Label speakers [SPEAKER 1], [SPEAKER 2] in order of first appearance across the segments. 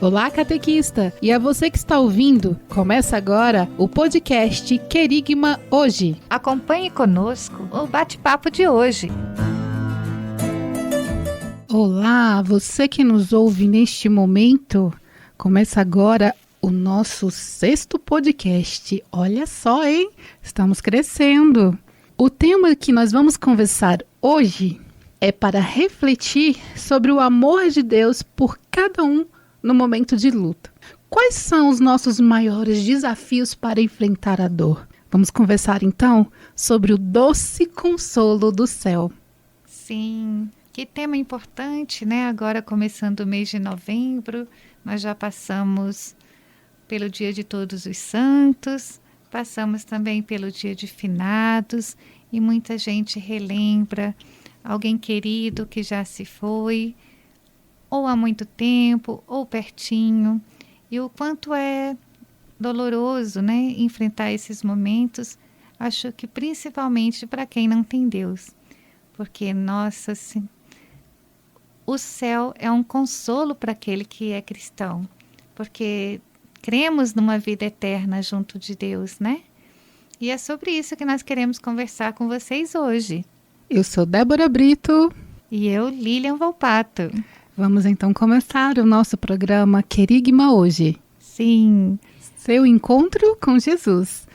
[SPEAKER 1] Olá, catequista! E a você que está ouvindo, começa agora o podcast Querigma Hoje.
[SPEAKER 2] Acompanhe conosco o bate-papo de hoje.
[SPEAKER 1] Olá, você que nos ouve neste momento, começa agora o nosso 6º podcast. Olha só, hein? Estamos crescendo. O tema que nós vamos conversar hoje é para refletir sobre o amor de Deus por cada um no momento de luta. Quais são os nossos maiores desafios para enfrentar a dor? Vamos conversar então sobre o doce consolo do céu.
[SPEAKER 2] Sim, que tema importante, né? Agora começando o mês de novembro, nós já passamos pelo Dia de Todos os Santos, passamos também pelo Dia de Finados e muita gente relembra alguém querido que já se foi, ou há muito tempo, ou pertinho, e o quanto é doloroso, né, enfrentar esses momentos, acho que principalmente para quem não tem Deus, porque, nossa, assim, o céu é um consolo para aquele que é cristão, porque cremos numa vida eterna junto de Deus, né? E é sobre isso que nós queremos conversar com vocês hoje.
[SPEAKER 1] Eu sou Débora Brito.
[SPEAKER 2] E eu, Lilian Volpato.
[SPEAKER 1] Vamos então começar o nosso programa Querigma Hoje.
[SPEAKER 2] Sim.
[SPEAKER 1] Seu encontro com Jesus.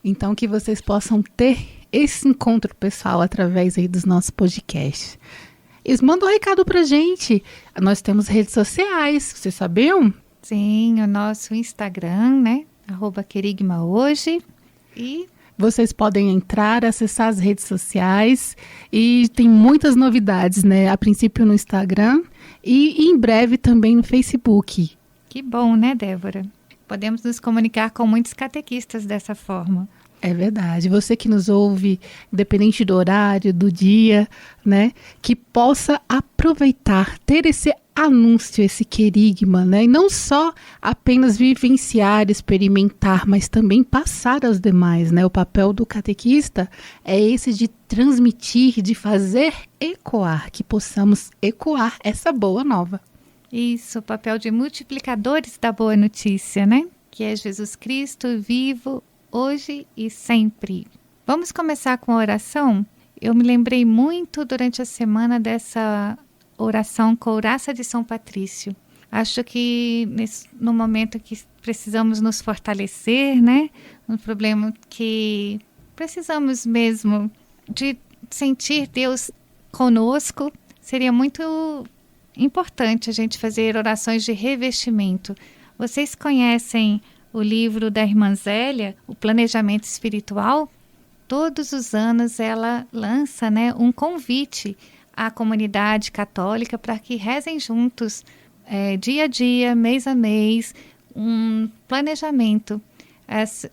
[SPEAKER 1] Então que vocês possam ter esse encontro pessoal através aí dos nossos podcasts. Eles mandam um recado pra gente. Nós temos redes sociais, vocês sabiam?
[SPEAKER 2] Sim, o nosso Instagram, né? @querigmahoje. E
[SPEAKER 1] vocês podem entrar, acessar as redes sociais e tem muitas novidades, né? A princípio no Instagram e em breve também no Facebook.
[SPEAKER 2] Que bom, né, Débora? Podemos nos comunicar com muitos catequistas dessa forma.
[SPEAKER 1] É verdade. Você que nos ouve, independente do horário, do dia, né? Que possa aproveitar, ter esse anúncio, esse querigma, né? E não só apenas vivenciar, experimentar, mas também passar aos demais, né? O papel do catequista é esse de transmitir, de fazer ecoar, que possamos ecoar essa boa nova.
[SPEAKER 2] Isso, o papel de multiplicadores da boa notícia, né? Que é Jesus Cristo vivo hoje e sempre. Vamos começar com a oração? Eu me lembrei muito durante a semana dessa oração Couraça de São Patrício. Acho que no momento que precisamos nos fortalecer, né? Um problema que precisamos mesmo de sentir Deus conosco, seria muito importante a gente fazer orações de revestimento. Vocês conhecem o livro da irmã Zélia, O Planejamento Espiritual? Todos os anos ela lança, né, um convite à comunidade católica para que rezem juntos, dia a dia, mês a mês, um planejamento.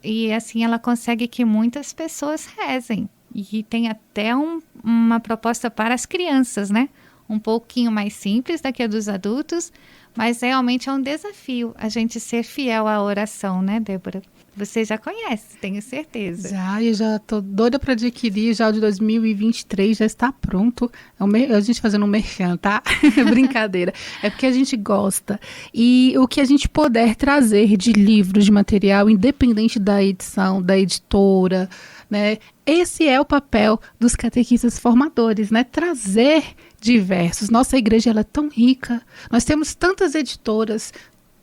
[SPEAKER 2] E assim ela consegue que muitas pessoas rezem. E tem até uma proposta para as crianças, né? Um pouquinho mais simples do que a dos adultos, mas realmente é um desafio a gente ser fiel à oração, né, Débora? Você já conhece, tenho certeza.
[SPEAKER 1] Eu já estou doida para adquirir, já o de 2023 já está pronto. A gente fazendo um merchan, tá? Brincadeira. É porque a gente gosta. E o que a gente puder trazer de livros, de material, independente da edição, da editora, né? Esse é o papel dos catequistas formadores, né? Trazer diversos. Nossa igreja ela é tão rica. Nós temos tantas editoras,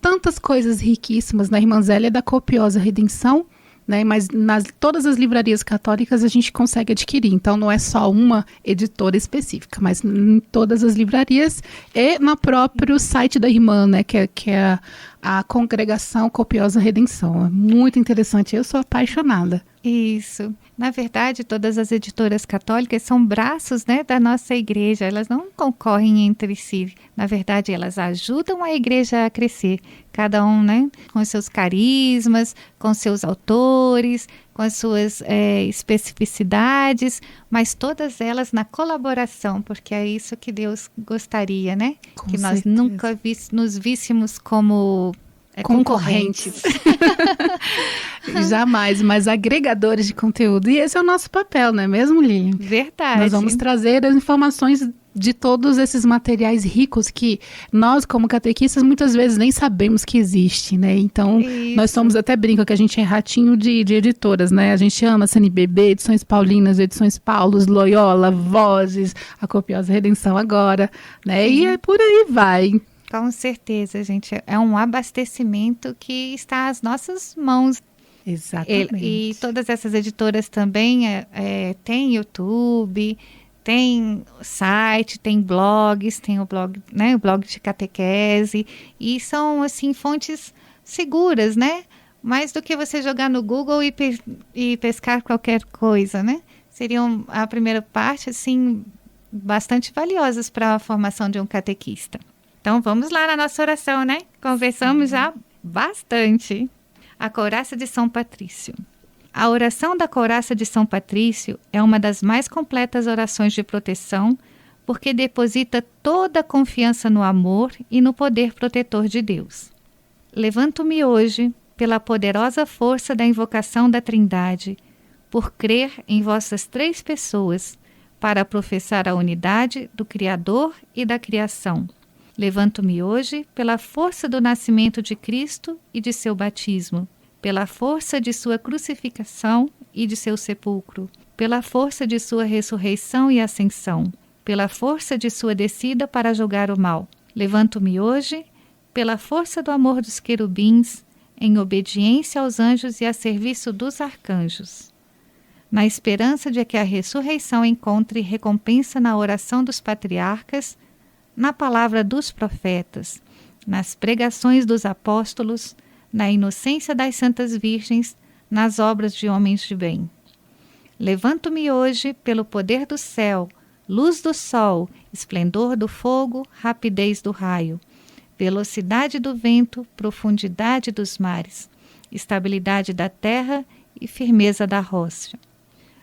[SPEAKER 1] tantas coisas riquíssimas, na Irmã Zélia da Copiosa Redenção, né? Mas todas as livrarias católicas a gente consegue adquirir. Então não é só uma editora específica, mas em todas as livrarias e no próprio site da Irmã, né? Que é a Congregação Copiosa Redenção. É muito interessante, eu sou apaixonada.
[SPEAKER 2] Isso. Na verdade, todas as editoras católicas são braços, né, da nossa igreja. Elas não concorrem entre si. Na verdade, elas ajudam a igreja a crescer. Cada um, né, com seus carismas, com seus autores, com as suas especificidades, mas todas elas na colaboração, porque é isso que Deus gostaria, né?
[SPEAKER 1] Com
[SPEAKER 2] que nós
[SPEAKER 1] certeza.
[SPEAKER 2] nunca nos víssemos como concorrentes.
[SPEAKER 1] Jamais, mas agregadores de conteúdo. E esse é o nosso papel, não é mesmo, Lilian?
[SPEAKER 2] Verdade.
[SPEAKER 1] Nós vamos trazer as informações de todos esses materiais ricos que nós, como catequistas, muitas vezes nem sabemos que existe, né? Então, nós somos, até brinco que a gente é ratinho de editoras, né? A gente ama CNBB, Edições Paulinas, Edições Paulos, Loyola, Vozes, a Copiosa Redenção agora, né? E é por aí vai.
[SPEAKER 2] Com certeza, gente. É um abastecimento que está às nossas mãos.
[SPEAKER 1] Exatamente.
[SPEAKER 2] E todas essas editoras também têm YouTube, tem site, tem blogs, tem o blog, né, o blog de catequese, e são, assim, fontes seguras, né? Mais do que você jogar no Google e pescar qualquer coisa, né? Seriam a primeira parte, assim, bastante valiosas para a formação de um catequista. Então, vamos lá na nossa oração, né? Conversamos já bastante. A Couraça de São Patrício. A oração da Couraça de São Patrício é uma das mais completas orações de proteção, porque deposita toda a confiança no amor e no poder protetor de Deus. Levanto-me hoje, pela poderosa força da invocação da Trindade, por crer em vossas três pessoas, para professar a unidade do Criador e da criação. Levanto-me hoje pela força do nascimento de Cristo e de seu batismo, pela força de sua crucificação e de seu sepulcro, pela força de sua ressurreição e ascensão, pela força de sua descida para julgar o mal. Levanto-me hoje pela força do amor dos querubins, em obediência aos anjos e a serviço dos arcanjos, na esperança de que a ressurreição encontre recompensa na oração dos patriarcas, na palavra dos profetas, nas pregações dos apóstolos, na inocência das santas virgens, nas obras de homens de bem. Levanto-me hoje pelo poder do céu, luz do sol, esplendor do fogo, rapidez do raio, velocidade do vento, profundidade dos mares, estabilidade da terra e firmeza da rocha.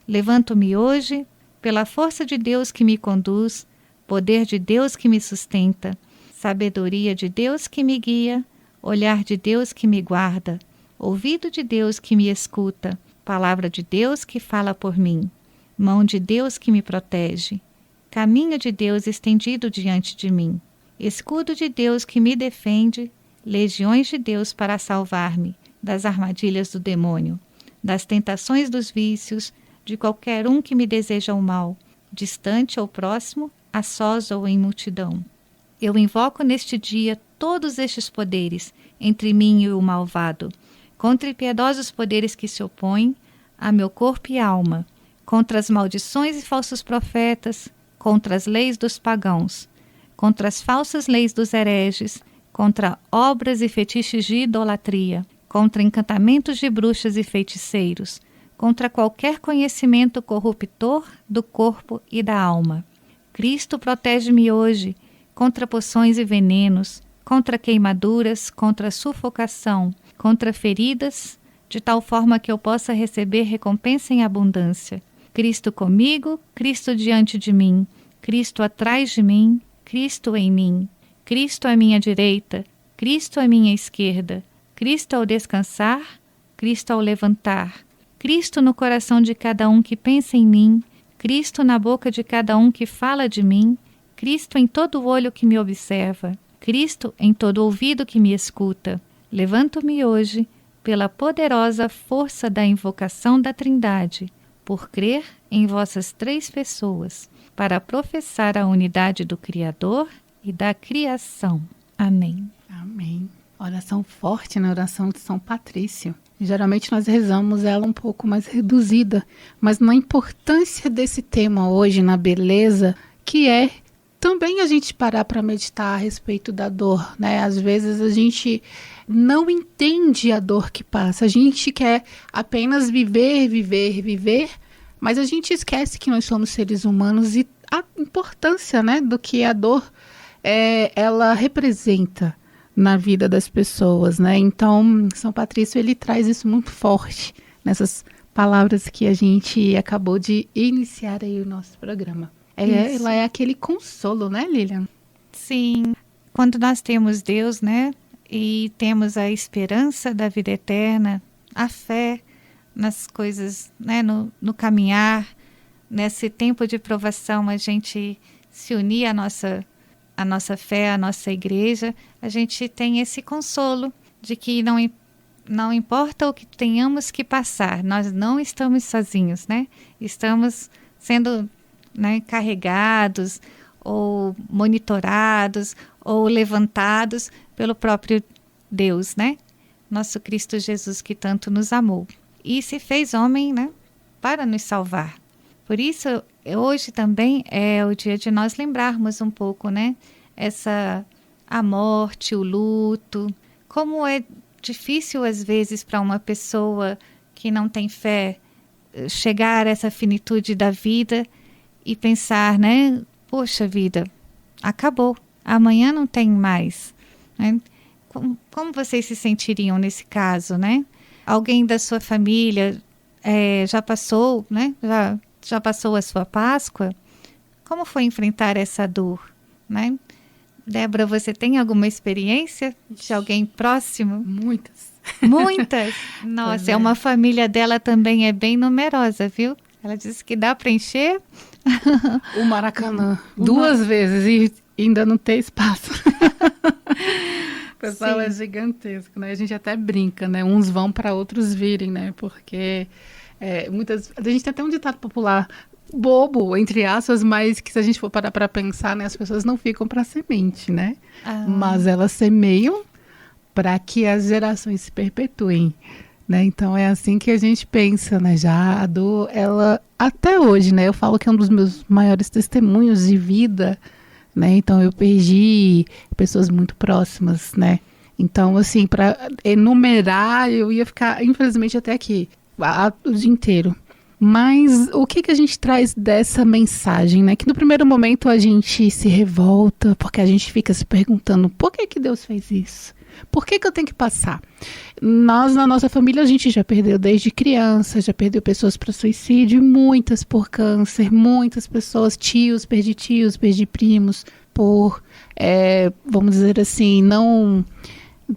[SPEAKER 2] Levanto-me hoje pela força de Deus que me conduz, poder de Deus que me sustenta, sabedoria de Deus que me guia, olhar de Deus que me guarda, ouvido de Deus que me escuta, palavra de Deus que fala por mim, mão de Deus que me protege, caminho de Deus estendido diante de mim, escudo de Deus que me defende, legiões de Deus para salvar-me das armadilhas do demônio, das tentações dos vícios, de qualquer um que me deseja o mal, distante ou próximo, a sós ou em multidão. Eu invoco neste dia todos estes poderes, entre mim e o malvado, contra impiedosos poderes que se opõem a meu corpo e alma, contra as maldições e falsos profetas, contra as leis dos pagãos, contra as falsas leis dos hereges, contra obras e fetiches de idolatria, contra encantamentos de bruxas e feiticeiros, contra qualquer conhecimento corruptor do corpo e da alma. Cristo protege-me hoje contra poções e venenos, contra queimaduras, contra sufocação, contra feridas, de tal forma que eu possa receber recompensa em abundância. Cristo comigo, Cristo diante de mim, Cristo atrás de mim, Cristo em mim, Cristo à minha direita, Cristo à minha esquerda, Cristo ao descansar, Cristo ao levantar, Cristo no coração de cada um que pensa em mim, Cristo na boca de cada um que fala de mim, Cristo em todo olho que me observa, Cristo em todo ouvido que me escuta. Levanto-me hoje pela poderosa força da invocação da Trindade, por crer em vossas três pessoas, para professar a unidade do Criador e da criação. Amém.
[SPEAKER 1] Amém. Oração forte na oração de São Patrício. Geralmente nós rezamos ela um pouco mais reduzida, mas na importância desse tema hoje, na beleza, que é também a gente parar para meditar a respeito da dor, né? Às vezes a gente não entende a dor que passa, a gente quer apenas viver, mas a gente esquece que nós somos seres humanos e a importância, né, do que a dor ela representa na vida das pessoas, né? Então, São Patrício, ele traz isso muito forte nessas palavras que a gente acabou de iniciar aí o nosso programa. Ela é aquele consolo, né, Lilian?
[SPEAKER 2] Sim. Quando nós temos Deus, né, e temos a esperança da vida eterna, a fé nas coisas, né, no caminhar, nesse tempo de provação, a gente se unir à nossa fé, à nossa igreja, a gente tem esse consolo de que não importa o que tenhamos que passar, nós não estamos sozinhos, né? Estamos sendo, né, carregados ou monitorados ou levantados pelo próprio Deus, né? Nosso Cristo Jesus que tanto nos amou e se fez homem, né, para nos salvar. Por isso, hoje também é o dia de nós lembrarmos um pouco, né, a morte, o luto, como é difícil às vezes para uma pessoa que não tem fé chegar a essa finitude da vida e pensar, né, poxa vida, acabou, amanhã não tem mais, né? Como vocês se sentiriam nesse caso, né? Alguém da sua família já passou, né? Já passou a sua Páscoa? Como foi enfrentar essa dor, né? Débora, você tem alguma experiência de alguém próximo?
[SPEAKER 1] Muitas.
[SPEAKER 2] Muitas? Nossa, uma família dela também é bem numerosa, viu? Ela disse que dá para encher
[SPEAKER 1] o Maracanã 2 vezes e ainda não tem espaço. O pessoal é gigantesco, né? A gente até brinca, né? Uns vão para outros virem, né? Porque a gente tem até um ditado popular bobo, entre aspas, mas que se a gente for parar para pensar, né? As pessoas não ficam para semente, né? Mas elas semeiam para que as gerações se perpetuem, né? Então é assim que a gente pensa, né? Já a dor, ela até hoje, né? Eu falo que é um dos meus maiores testemunhos de vida, né? Então eu perdi pessoas muito próximas, né? Então, assim, para enumerar, eu ia ficar, infelizmente, até aqui o dia inteiro. Mas o que a gente traz dessa mensagem, né? Que no primeiro momento a gente se revolta, porque a gente fica se perguntando, por que Deus fez isso? Por que eu tenho que passar? Nós, na nossa família, a gente já perdeu desde criança, já perdeu pessoas para suicídio, muitas por câncer, muitas pessoas, perdi primos, por, vamos dizer assim, não...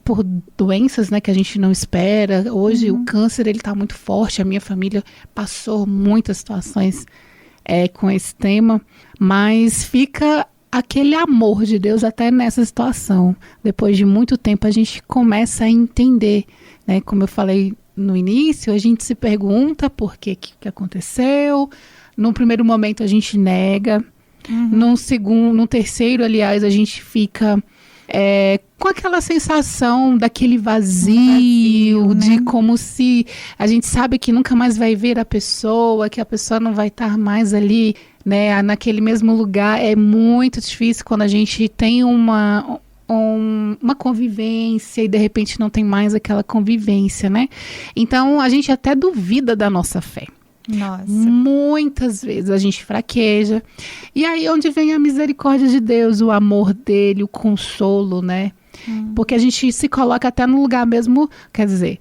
[SPEAKER 1] por doenças, né, que a gente não espera. Hoje o câncer ele está muito forte. A minha família passou muitas situações com esse tema, mas fica aquele amor de Deus até nessa situação. Depois de muito tempo a gente começa a entender, né, como eu falei no início, a gente se pergunta por que aconteceu. No primeiro momento a gente nega, no terceiro, aliás, a gente fica com aquela sensação daquele vazio, né? De como se a gente sabe que nunca mais vai ver a pessoa, que a pessoa não vai estar mais ali, né, naquele mesmo lugar. É muito difícil quando a gente tem uma convivência e de repente não tem mais aquela convivência, né? Então a gente até duvida da nossa fé.
[SPEAKER 2] Nossa.
[SPEAKER 1] Muitas vezes a gente fraqueja. E aí onde vem a misericórdia de Deus, o amor dele, o consolo, né? Porque a gente se coloca até no lugar mesmo, quer dizer,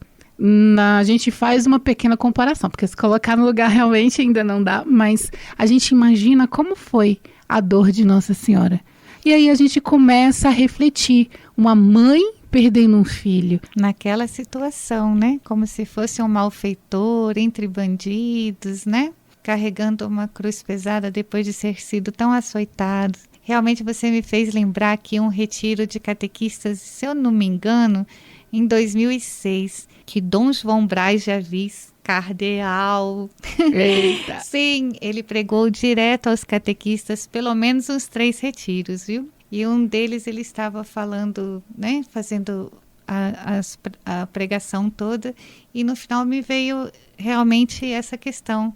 [SPEAKER 1] a gente faz uma pequena comparação, porque se colocar no lugar realmente ainda não dá, mas a gente imagina como foi a dor de Nossa Senhora. E aí a gente começa a refletir, uma mãe perdendo um filho.
[SPEAKER 2] Naquela situação, né? Como se fosse um malfeitor entre bandidos, né? Carregando uma cruz pesada depois de ter sido tão açoitado. Realmente você me fez lembrar aqui um retiro de catequistas, se eu não me engano, em 2006, que Dom João Braz de Assis, cardeal.
[SPEAKER 1] Eita.
[SPEAKER 2] Sim, ele pregou direto aos catequistas pelo menos uns 3 retiros, viu? E um deles ele estava falando, né, fazendo a pregação toda, e no final me veio realmente essa questão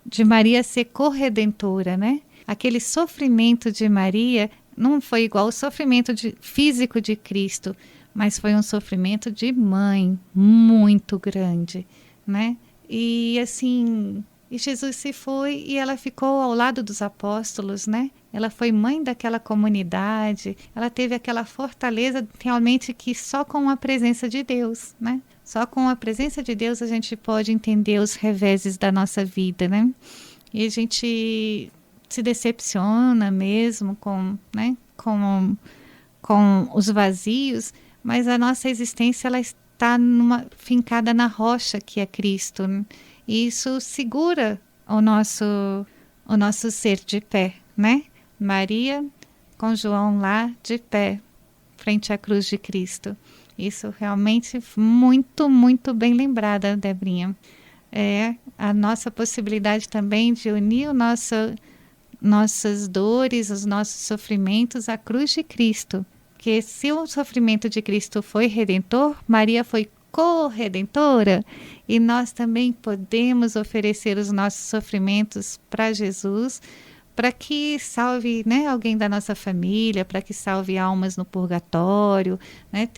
[SPEAKER 2] de Maria ser corredentora, né? Aquele sofrimento de Maria não foi igual ao sofrimento físico de Cristo, mas foi um sofrimento de mãe muito grande, né? E assim, e Jesus se foi e ela ficou ao lado dos apóstolos, né? Ela foi mãe daquela comunidade, ela teve aquela fortaleza realmente que só com a presença de Deus, né? Só com a presença de Deus a gente pode entender os reveses da nossa vida, né? E a gente se decepciona mesmo com os vazios, mas a nossa existência ela está fincada na rocha que é Cristo, né? E isso segura o nosso ser de pé, né? Maria com João lá de pé, frente à cruz de Cristo. Isso realmente muito, muito bem lembrada, Debrinha. É a nossa possibilidade também de unir nossas dores, os nossos sofrimentos à cruz de Cristo. Porque se o sofrimento de Cristo foi redentor, Maria foi corredentora, e nós também podemos oferecer os nossos sofrimentos para Jesus, para que salve, né, alguém da nossa família, para que salve almas no purgatório, né?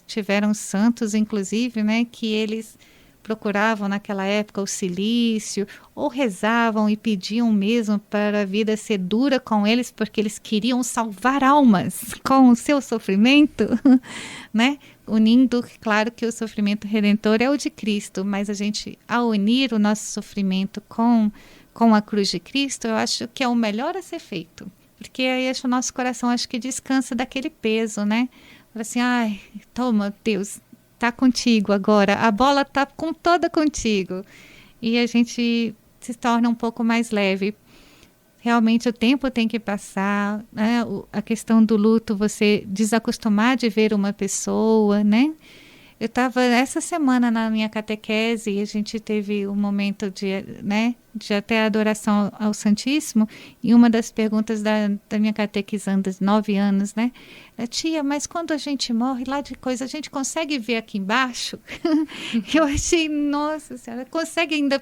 [SPEAKER 2] Tiveram santos, inclusive, né, que eles procuravam naquela época o cilício, ou rezavam e pediam mesmo para a vida ser dura com eles, porque eles queriam salvar almas com o seu sofrimento, né? Unindo, claro que o sofrimento redentor é o de Cristo, mas a gente, ao unir o nosso sofrimento com a cruz de Cristo, eu acho que é o melhor a ser feito, porque aí o nosso coração acho que descansa daquele peso, né? Fala assim, ai, toma, Deus, tá contigo agora, a bola tá toda contigo, e a gente se torna um pouco mais leve. Realmente o tempo tem que passar, né? A questão do luto, você desacostumar de ver uma pessoa, né? Eu estava essa semana na minha catequese e a gente teve um momento de até adoração ao Santíssimo, e uma das perguntas da minha catequizanda de 9 anos, né? Tia, mas quando a gente morre lá de coisa, a gente consegue ver aqui embaixo? Eu achei, nossa senhora, consegue ainda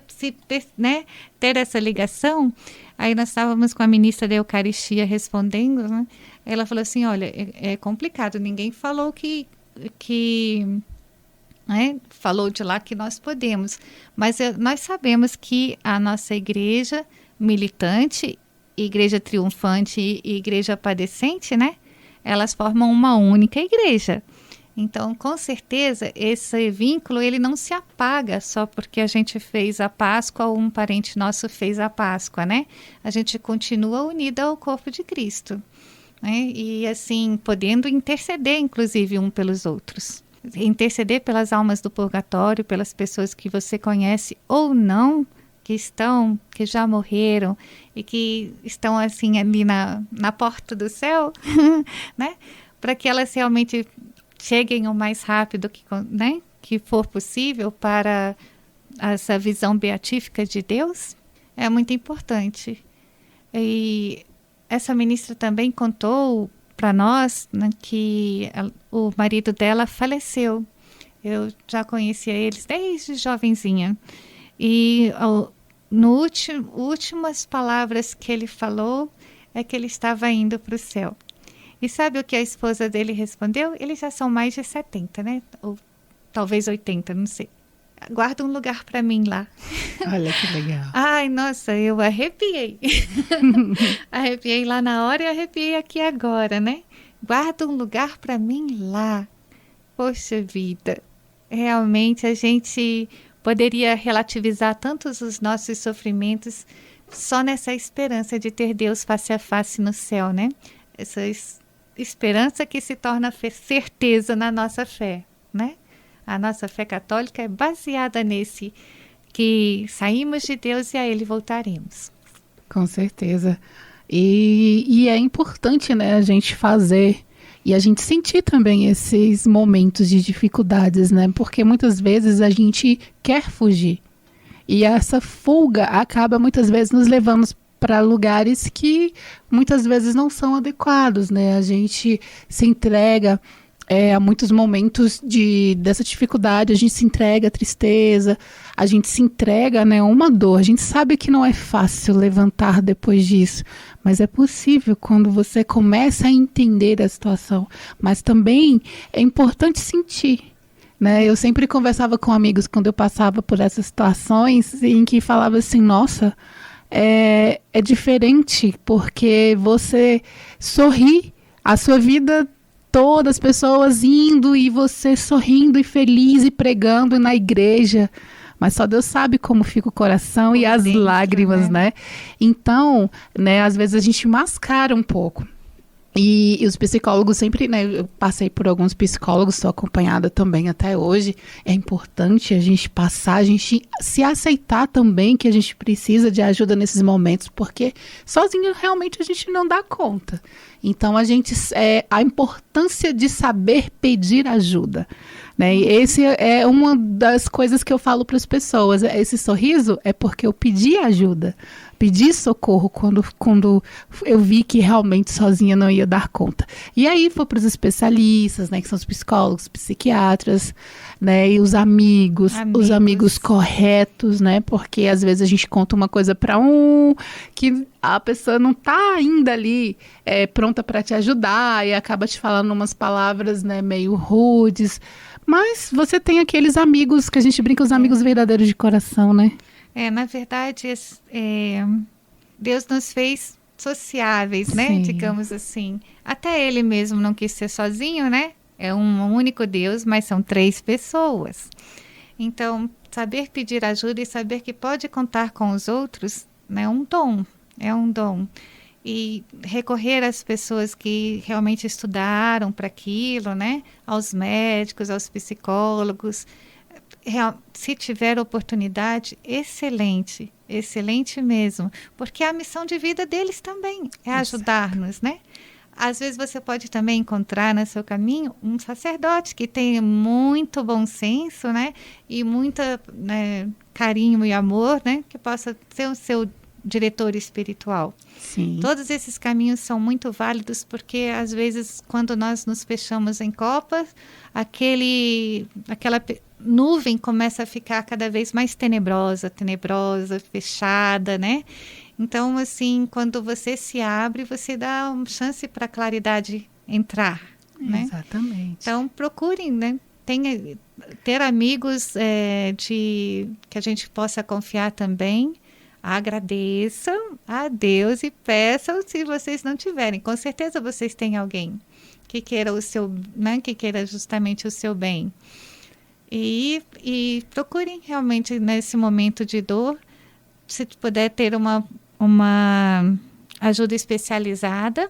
[SPEAKER 2] né, ter essa ligação? Aí nós estávamos com a ministra da Eucaristia respondendo, né? Ela falou assim, olha, é complicado, ninguém falou que falou de lá que nós podemos, mas nós sabemos que a nossa igreja militante, igreja triunfante e igreja padecente, né, elas formam uma única igreja. Então, com certeza, esse vínculo ele não se apaga só porque a gente fez a Páscoa ou um parente nosso fez a Páscoa, né? A gente continua unida ao corpo de Cristo, né? E assim, podendo interceder, inclusive, um pelos outros. Interceder pelas almas do purgatório, pelas pessoas que você conhece ou não, que já morreram e que estão assim ali na porta do céu, né? Para que elas realmente cheguem o mais rápido que for possível para essa visão beatífica de Deus, é muito importante. E essa ministra também contou para nós, né, que o marido dela faleceu. Eu já conhecia eles desde jovenzinha. E últimas palavras que ele falou é que ele estava indo para o céu. E sabe o que a esposa dele respondeu? Eles já são mais de 70, né? Ou talvez 80, não sei. Guarda um lugar para mim lá.
[SPEAKER 1] Olha que legal.
[SPEAKER 2] Ai, nossa, eu arrepiei. Arrepiei lá na hora e arrepiei aqui agora, né? Guarda um lugar para mim lá. Poxa vida. Realmente a gente poderia relativizar tantos os nossos sofrimentos só nessa esperança de ter Deus face a face no céu, né? Essa esperança que se torna certeza na nossa fé, né? A nossa fé católica é baseada nesse, que saímos de Deus e a Ele voltaremos.
[SPEAKER 1] Com certeza. E é importante, né, a gente fazer e a gente sentir também esses momentos de dificuldades, né? Porque muitas vezes a gente quer fugir. E essa fuga acaba muitas vezes nos levando para lugares que muitas vezes não são adequados, né? A gente se entrega a muitos momentos dessa dificuldade, a gente se entrega à tristeza, a gente se entrega, né, a uma dor. A gente sabe que não é fácil levantar depois disso, mas é possível quando você começa a entender a situação. Mas também é importante sentir, né? Eu sempre conversava com amigos quando eu passava por essas situações em que falava assim, nossa, é diferente porque você sorri, a sua vida todas as pessoas indo e você sorrindo e feliz e pregando na igreja, mas só Deus sabe como fica o coração e as lágrimas, né? Então, né, às vezes a gente mascara um pouco. E os psicólogos sempre, né, eu passei por alguns psicólogos, estou acompanhada também até hoje. É importante a gente passar, a gente se aceitar também que a gente precisa de ajuda nesses momentos, porque sozinho realmente a gente não dá conta. Então a importância de saber pedir ajuda, né? E esse é uma das coisas que eu falo para as pessoas. Esse sorriso é porque eu pedi ajuda. Pedi socorro quando eu vi que realmente sozinha não ia dar conta. E aí foi para os especialistas, né, que são os psicólogos, psiquiatras, né, e os amigos corretos, né, porque às vezes a gente conta uma coisa para que a pessoa não está ainda ali pronta para te ajudar e acaba te falando umas palavras, né, meio rudes. Mas você tem aqueles amigos que a gente brinca, os amigos verdadeiros de coração, né?
[SPEAKER 2] Na verdade, Deus nos fez sociáveis, né?
[SPEAKER 1] Sim.
[SPEAKER 2] Digamos assim. Até ele mesmo não quis ser sozinho, né? É um único Deus, mas são 3 pessoas. Então, saber pedir ajuda e saber que pode contar com os outros, né, é um dom. E recorrer às pessoas que realmente estudaram para aquilo, né? Aos médicos, aos psicólogos. Se tiver oportunidade, excelente mesmo, porque a missão de vida deles também é ajudar-nos, né? Às vezes você pode também encontrar no seu caminho um sacerdote que tem muito bom senso, né? E muita, né, carinho e amor, né? Que possa ser o seu diretor espiritual.
[SPEAKER 1] Sim.
[SPEAKER 2] Todos esses caminhos são muito válidos porque às vezes quando nós nos fechamos em copas, aquela nuvem começa a ficar cada vez mais tenebrosa, fechada, né? Então, assim, quando você se abre, você dá uma chance para a claridade entrar, né?
[SPEAKER 1] Exatamente.
[SPEAKER 2] Então, procurem, né? Ter amigos que a gente possa confiar também. Agradeçam a Deus e peçam se vocês não tiverem. Com certeza vocês têm alguém que queira que queira justamente o seu bem. E procurem realmente nesse momento de dor, se puder ter uma ajuda especializada,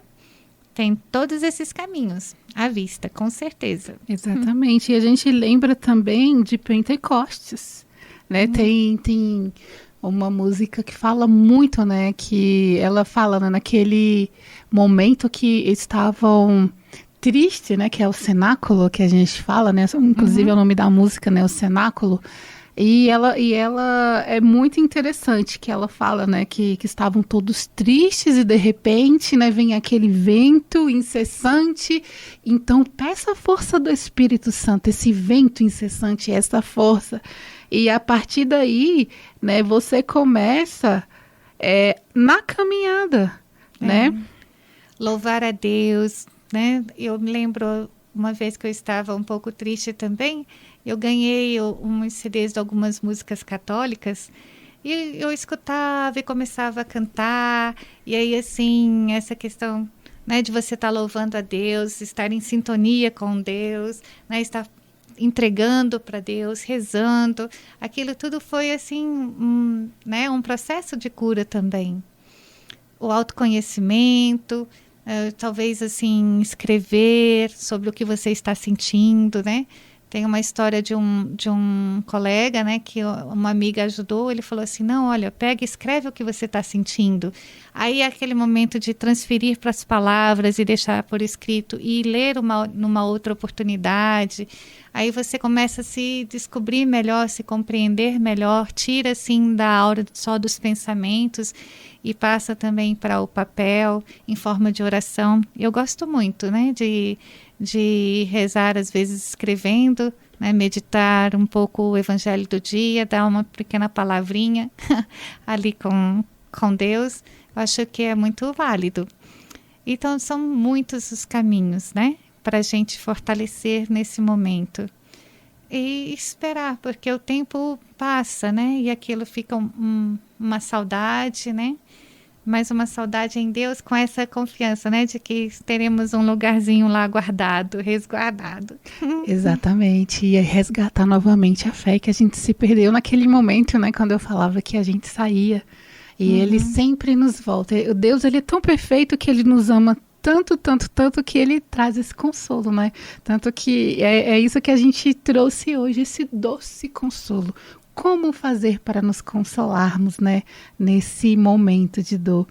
[SPEAKER 2] tem todos esses caminhos à vista, com certeza.
[SPEAKER 1] Exatamente. E a gente lembra também de Pentecostes, né? Tem uma música que fala muito, né? Que ela fala, né, naquele momento que estavam triste, né, que é o cenáculo que a gente fala, né, inclusive é o nome da música, né, o cenáculo, e ela é muito interessante, que ela fala, né, que estavam todos tristes e de repente, né, vem aquele vento incessante, então peça a força do Espírito Santo, esse vento incessante, essa força, e a partir daí, né, você começa na caminhada, né?
[SPEAKER 2] Louvar a Deus, né? Eu me lembro uma vez que eu estava um pouco triste também, eu ganhei uns CDs de algumas músicas católicas e eu escutava e começava a cantar, e aí assim, essa questão, né, de você estar louvando a Deus, estar em sintonia com Deus, né, estar entregando para Deus, rezando, aquilo tudo foi assim, né, um processo de cura também. O autoconhecimento, talvez assim, escrever sobre o que você está sentindo, né? Tem uma história de um colega, né, que uma amiga ajudou, ele falou assim, não, olha, pega e escreve o que você está sentindo. Aí é aquele momento de transferir para as palavras e deixar por escrito e ler numa outra oportunidade. Aí você começa a se descobrir melhor, se compreender melhor, tira assim da aura só dos pensamentos e passa também para o papel em forma de oração. Eu gosto muito, né, de rezar, às vezes escrevendo, né, meditar um pouco o evangelho do dia, dar uma pequena palavrinha ali com Deus. Eu acho que é muito válido. Então, são muitos os caminhos, né, para a gente fortalecer nesse momento. E esperar, porque o tempo passa, né, e aquilo fica uma saudade, né, mas uma saudade em Deus com essa confiança, né, de que teremos um lugarzinho lá guardado, resguardado.
[SPEAKER 1] Exatamente, e resgatar novamente a fé que a gente se perdeu naquele momento, né, quando eu falava que a gente saía, e ele sempre nos volta. O Deus, ele é tão perfeito que ele nos ama tanto, tanto, tanto que ele traz esse consolo, né? Tanto que é isso que a gente trouxe hoje, esse doce consolo. Como fazer para nos consolarmos, né? Nesse momento de dor.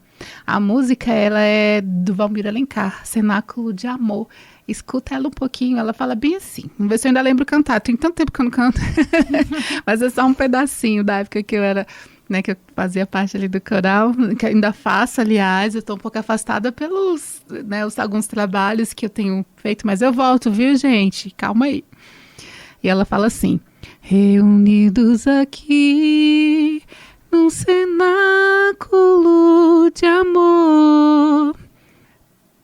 [SPEAKER 1] A música, ela é do Valmir Alencar, Cenáculo de Amor. Escuta ela um pouquinho, ela fala bem assim. Vamos ver se eu ainda lembro cantar. Tem tanto tempo que eu não canto. Mas é só um pedacinho da época que eu era, né, que eu fazia parte ali do coral, que ainda faço, aliás. Eu estou um pouco afastada pelos, né, alguns trabalhos que eu tenho feito, mas eu volto, viu, gente? Calma aí. E ela fala assim: reunidos aqui num cenáculo de amor,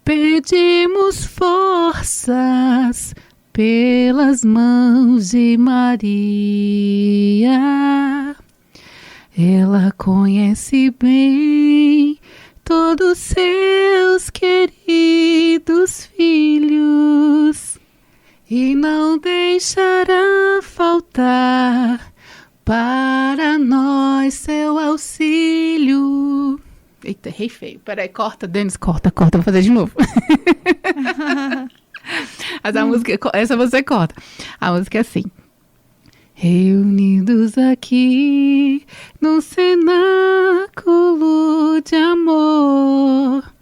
[SPEAKER 1] pedimos forças pelas mãos de Maria. Ela conhece bem todos seus queridos filhos e não deixará faltar para nós seu auxílio. Eita, errei feio. Peraí, corta, Denis, corta, vou fazer de novo. Mas a música, essa você corta. A música é assim: reunidos aqui num cenáculo de amor,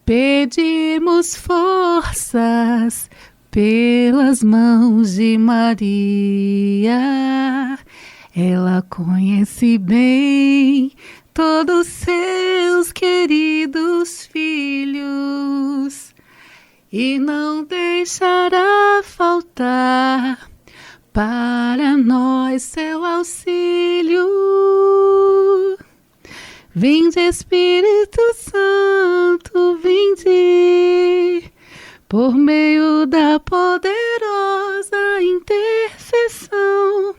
[SPEAKER 1] pedimos forças pelas mãos de Maria. Ela conhece bem todos seus queridos filhos e não deixará faltar para nós seu auxílio. Vinde, Espírito Santo, vinde, por meio da poderosa intercessão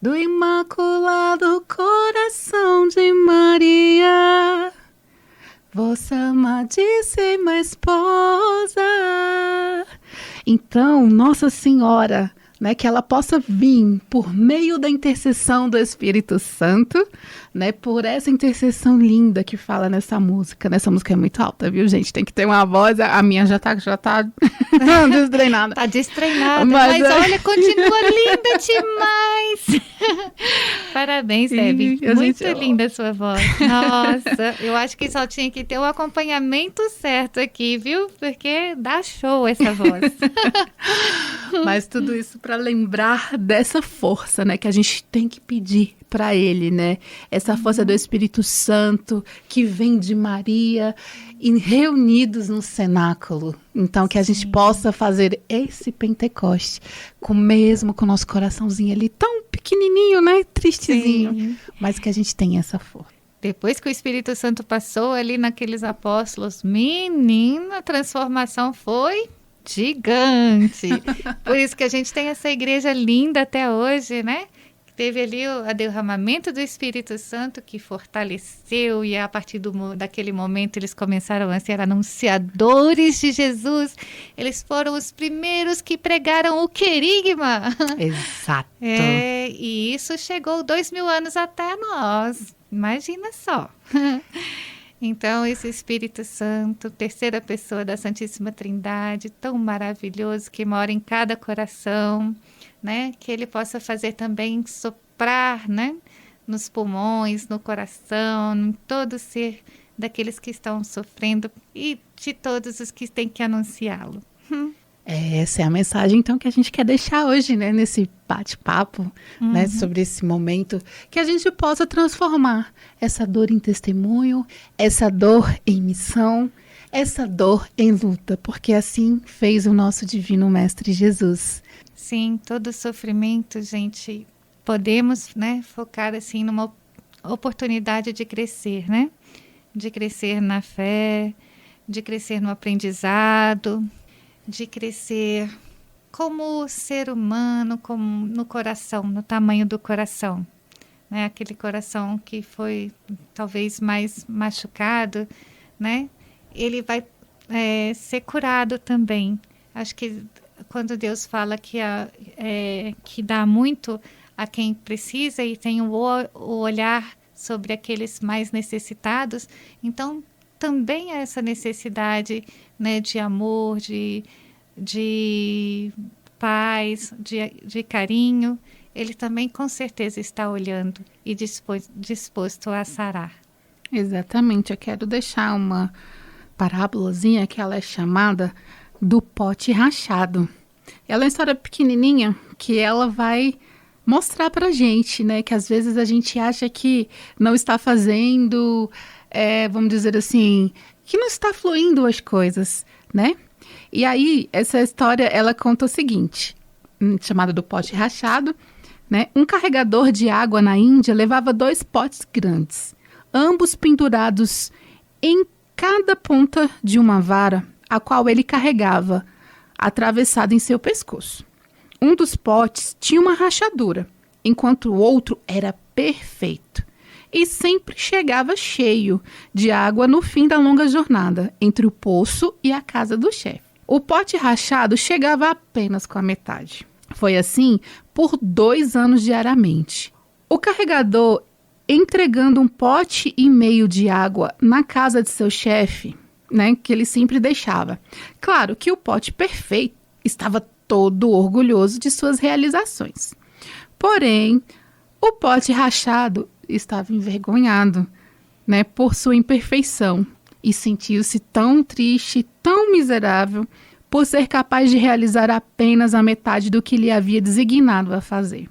[SPEAKER 1] do Imaculado Coração de Maria, vossa amadíssima esposa. Então, Nossa Senhora, né, que ela possa vir por meio da intercessão do Espírito Santo, né, por essa intercessão linda que fala nessa música. Nessa música é muito alta, viu, gente? Tem que ter uma voz, a minha já tá destreinada.
[SPEAKER 2] Tá destreinada, mas olha, continua linda demais. Parabéns, Debbie. Muito linda a sua voz. Nossa, eu acho que só tinha que ter o acompanhamento certo aqui, viu? Porque dá show essa voz.
[SPEAKER 1] Mas tudo isso para lembrar dessa força, né, que a gente tem que pedir para ele, né? Essa força do Espírito Santo que vem de Maria e reunidos no cenáculo. Então, que a gente possa fazer esse Pentecoste mesmo com o nosso coraçãozinho ali tão pequenininho, né? Tristezinho. Sim. Mas que a gente tenha essa força.
[SPEAKER 2] Depois que o Espírito Santo passou ali naqueles apóstolos, menina, a transformação foi gigante. Por isso que a gente tem essa igreja linda até hoje, né? Teve ali o derramamento do Espírito Santo que fortaleceu, e a partir daquele momento eles começaram a ser anunciadores de Jesus. Eles foram os primeiros que pregaram o querigma.
[SPEAKER 1] Exato.
[SPEAKER 2] E isso chegou 2000 anos até nós. Imagina só. Então, esse Espírito Santo, terceira pessoa da Santíssima Trindade, tão maravilhoso, que mora em cada coração, né? Que ele possa fazer também soprar, né? Nos pulmões, no coração, em todo ser daqueles que estão sofrendo e de todos os que têm que anunciá-lo.
[SPEAKER 1] Essa é a mensagem, então, que a gente quer deixar hoje, né? Nesse bate-papo, né? Sobre esse momento, que a gente possa transformar essa dor em testemunho, essa dor em missão, essa dor em luta, porque assim fez o nosso Divino Mestre Jesus.
[SPEAKER 2] Sim, todo sofrimento, gente, podemos, né, focar assim numa oportunidade de crescer, né? De crescer na fé, de crescer no aprendizado, de crescer como ser humano, como no coração, no tamanho do coração, né? Aquele coração que foi talvez mais machucado, né? Ele vai ser curado também. Acho que quando Deus fala que dá muito a quem precisa e tem o olhar sobre aqueles mais necessitados, então também a essa necessidade, né, de amor, de paz, de carinho. Ele também com certeza está olhando e disposto a sarar.
[SPEAKER 1] Exatamente, eu quero deixar uma parábolazinha que ela é chamada do pote rachado. Ela é uma história pequenininha que ela vai mostrar pra gente, né, que às vezes a gente acha que não está fazendo, vamos dizer assim, que não está fluindo as coisas, né? E aí, essa história, ela conta o seguinte, chamada do pote rachado, né? Um carregador de água na Índia levava 2 potes grandes, ambos pendurados em cada ponta de uma vara, a qual ele carregava, atravessada em seu pescoço. Um dos potes tinha uma rachadura, enquanto o outro era perfeito e sempre chegava cheio de água no fim da longa jornada entre o poço e a casa do chefe. O pote rachado chegava apenas com a metade. Foi assim por 2 anos diariamente. O carregador, entregando 1,5 pote de água na casa de seu chefe, né, que ele sempre deixava. Claro que o pote perfeito estava todo orgulhoso de suas realizações. Porém, o pote rachado estava envergonhado, né, por sua imperfeição e sentiu-se tão triste, tão miserável, por ser capaz de realizar apenas a metade do que lhe havia designado a fazer.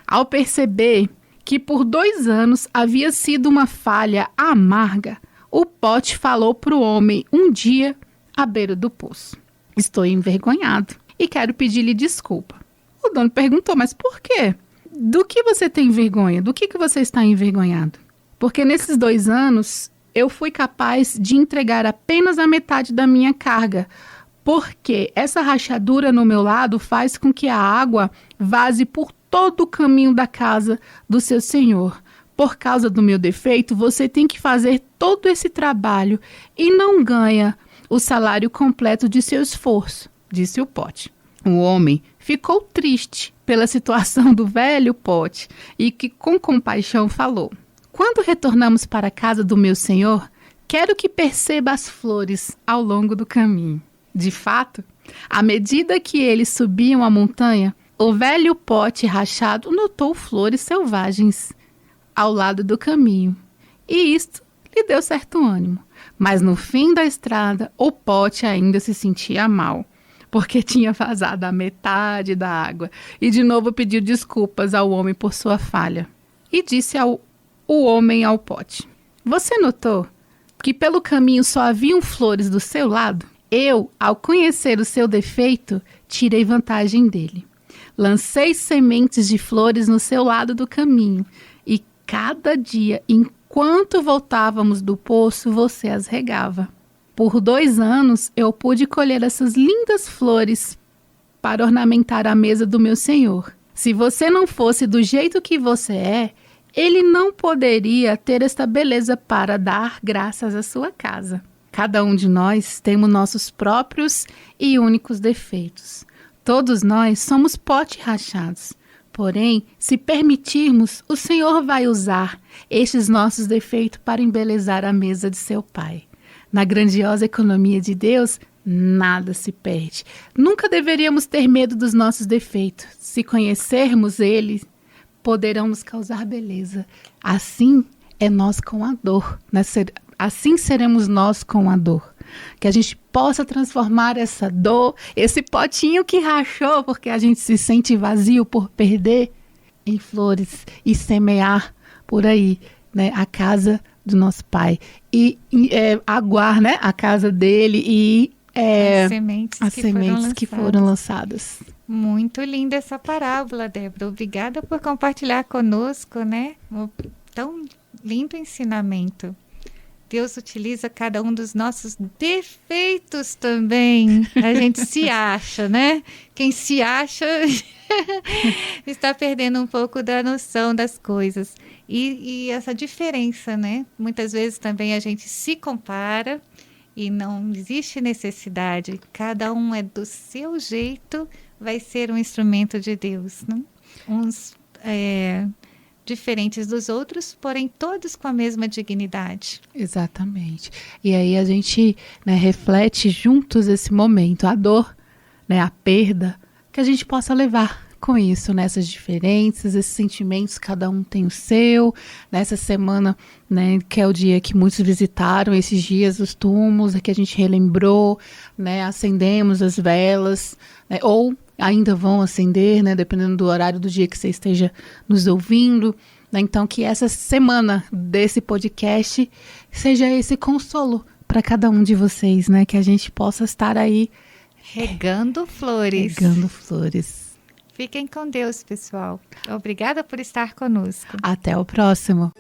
[SPEAKER 1] Ao perceber que por 2 anos havia sido uma falha amarga, o pote falou para o homem um dia à beira do poço: estou envergonhado e quero pedir-lhe desculpa. O dono perguntou: mas por quê? Do que você tem vergonha? Do que você está envergonhado? Porque nesses 2 anos eu fui capaz de entregar apenas a metade da minha carga, porque essa rachadura no meu lado faz com que a água vaze por todo o caminho da casa do seu senhor. Por causa do meu defeito, você tem que fazer todo esse trabalho e não ganha o salário completo de seu esforço, disse o pote. O homem ficou triste pela situação do velho pote e que com compaixão falou: quando retornamos para a casa do meu senhor, quero que perceba as flores ao longo do caminho. De fato, à medida que eles subiam a montanha, o velho pote rachado notou flores selvagens ao lado do caminho, e isto lhe deu certo ânimo. Mas no fim da estrada, o pote ainda se sentia mal, porque tinha vazado a metade da água, e de novo pediu desculpas ao homem por sua falha. E disse o homem ao pote: você notou que pelo caminho só haviam flores do seu lado? Eu, ao conhecer o seu defeito, tirei vantagem dele. Lancei sementes de flores no seu lado do caminho, e cada dia, enquanto voltávamos do poço, você as regava. Por 2 anos, eu pude colher essas lindas flores para ornamentar a mesa do meu senhor. Se você não fosse do jeito que você é, ele não poderia ter esta beleza para dar graças à sua casa. Cada um de nós temos nossos próprios e únicos defeitos. Todos nós somos potes rachados. Porém, se permitirmos, o Senhor vai usar estes nossos defeitos para embelezar a mesa de seu Pai. Na grandiosa economia de Deus, nada se perde. Nunca deveríamos ter medo dos nossos defeitos. Se conhecermos Ele, poderão nos causar beleza. Assim é nós com a dor. Assim seremos nós com a dor. Que a gente possa transformar essa dor, esse potinho que rachou, porque a gente se sente vazio por perder, em flores e semear por aí, né, a casa do nosso Pai. E aguar, né, a casa dele e as sementes que foram lançadas.
[SPEAKER 2] Muito linda essa parábola, Débora. Obrigada por compartilhar conosco, né? Um tão lindo ensinamento. Deus utiliza cada um dos nossos defeitos também. A gente se acha, né? Quem se acha está perdendo um pouco da noção das coisas. E essa diferença, né? Muitas vezes também a gente se compara e não existe necessidade. Cada um é do seu jeito, vai ser um instrumento de Deus, né? Uns diferentes dos outros, porém todos com a mesma dignidade.
[SPEAKER 1] Exatamente. E aí a gente, né, reflete juntos esse momento, a dor, né, a perda, que a gente possa levar com isso, nessas diferenças, esses sentimentos, cada um tem o seu. Nessa semana, né, que é o dia que muitos visitaram, esses dias os túmulos, é que a gente relembrou, né, acendemos as velas, né, ou ainda vão acender, né, dependendo do horário do dia que você esteja nos ouvindo. Né, então, que essa semana desse podcast seja esse consolo para cada um de vocês, né, que a gente possa estar aí
[SPEAKER 2] regando flores.
[SPEAKER 1] Regando flores.
[SPEAKER 2] Fiquem com Deus, pessoal. Obrigada por estar conosco.
[SPEAKER 1] Até o próximo.